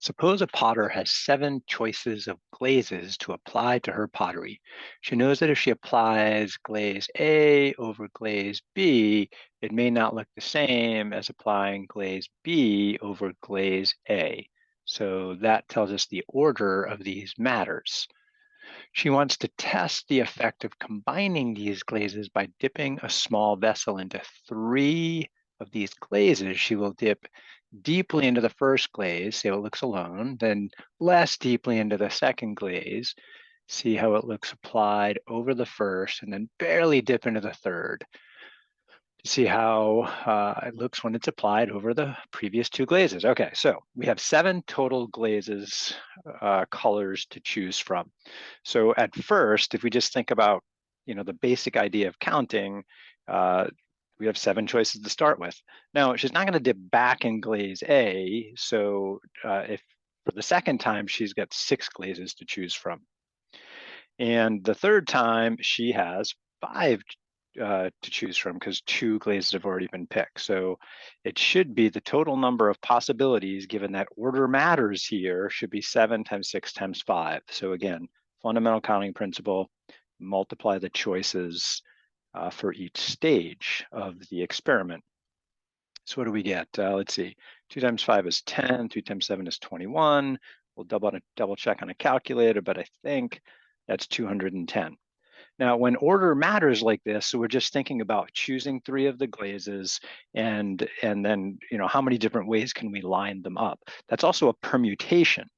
Suppose a potter has 7 choices of glazes to apply to her pottery. She knows that if she applies glaze A over glaze B, it may not look the same as applying glaze B over glaze A. So that tells us the order of these matters. She wants to test the effect of combining these glazes by dipping a small vessel into 3 of these glazes. She will dip deeply into the first glaze, see how it looks alone, then less deeply into the second glaze, see how it looks applied over the first, and then barely dip into the third to see how it looks when it's applied over the previous 2 glazes. Okay, so we have 7 total glazes, colors to choose from. So at first, if we just think about, the basic idea of counting, we have 7 choices to start with. Now, she's not going to dip back in glaze A, so if for the second time, she's got 6 glazes to choose from. And the third time, she has 5 to choose from because 2 glazes have already been picked. So it should be the total number of possibilities, given that order matters here, should be 7 times 6 times 5. So again, fundamental counting principle, multiply the choices for each stage of the experiment. So what do we get? Let's see, 2 times 5 is 10, 2 times 7 is 21. We'll double check on a calculator, but I think that's 210. Now, when order matters like this, so we're just thinking about choosing 3 of the glazes and then, how many different ways can we line them up? That's also a permutation.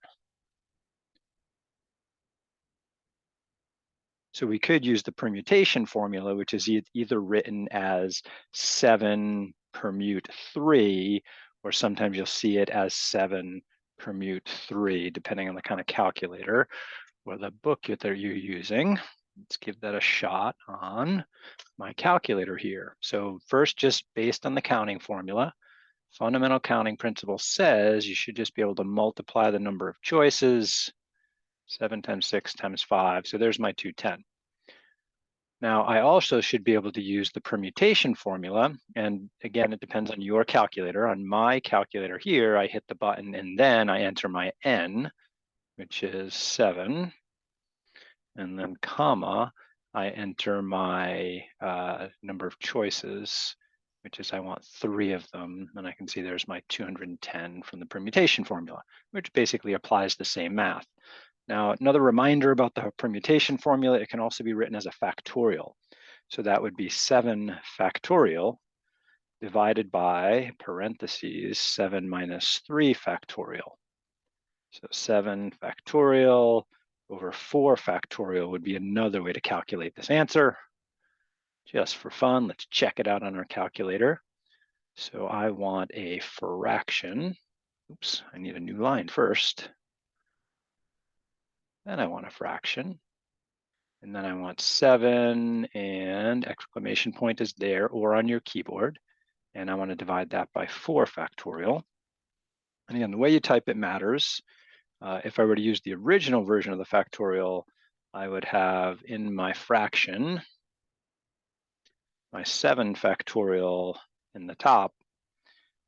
So we could use the permutation formula, which is either written as 7 permute 3, or sometimes you'll see it as 7 permute 3, depending on the kind of calculator or the book that you're using. Let's give that a shot on my calculator here. So first, just based on the counting formula, fundamental counting principle says you should just be able to multiply the number of choices, 7 times 6 times 5. So there's my 210. Now, I also should be able to use the permutation formula. And again, it depends on your calculator. On my calculator here, I hit the button and then I enter my n, which is 7. And then comma, I enter my number of choices, which is I want 3 of them. And I can see there's my 210 from the permutation formula, which basically applies the same math. Now, another reminder about the permutation formula, it can also be written as a factorial. So that would be 7 factorial divided by parentheses 7 minus 3 factorial. So 7 factorial over 4 factorial would be another way to calculate this answer. Just for fun, let's check it out on our calculator. So I want a fraction. Oops, I need a new line first. Then I want a fraction. And then I want 7 and exclamation point is there or on your keyboard. And I want to divide that by 4 factorial. And again, the way you type it matters. If I were to use the original version of the factorial, I would have in my fraction, my 7 factorial in the top.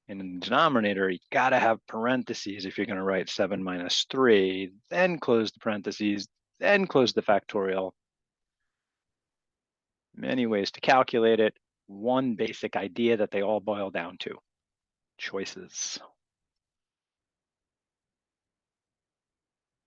And in the denominator, you gotta have parentheses if you're gonna write 7 minus 3, then close the parentheses, then close the factorial. Many ways to calculate it. One basic idea that they all boil down to: choices.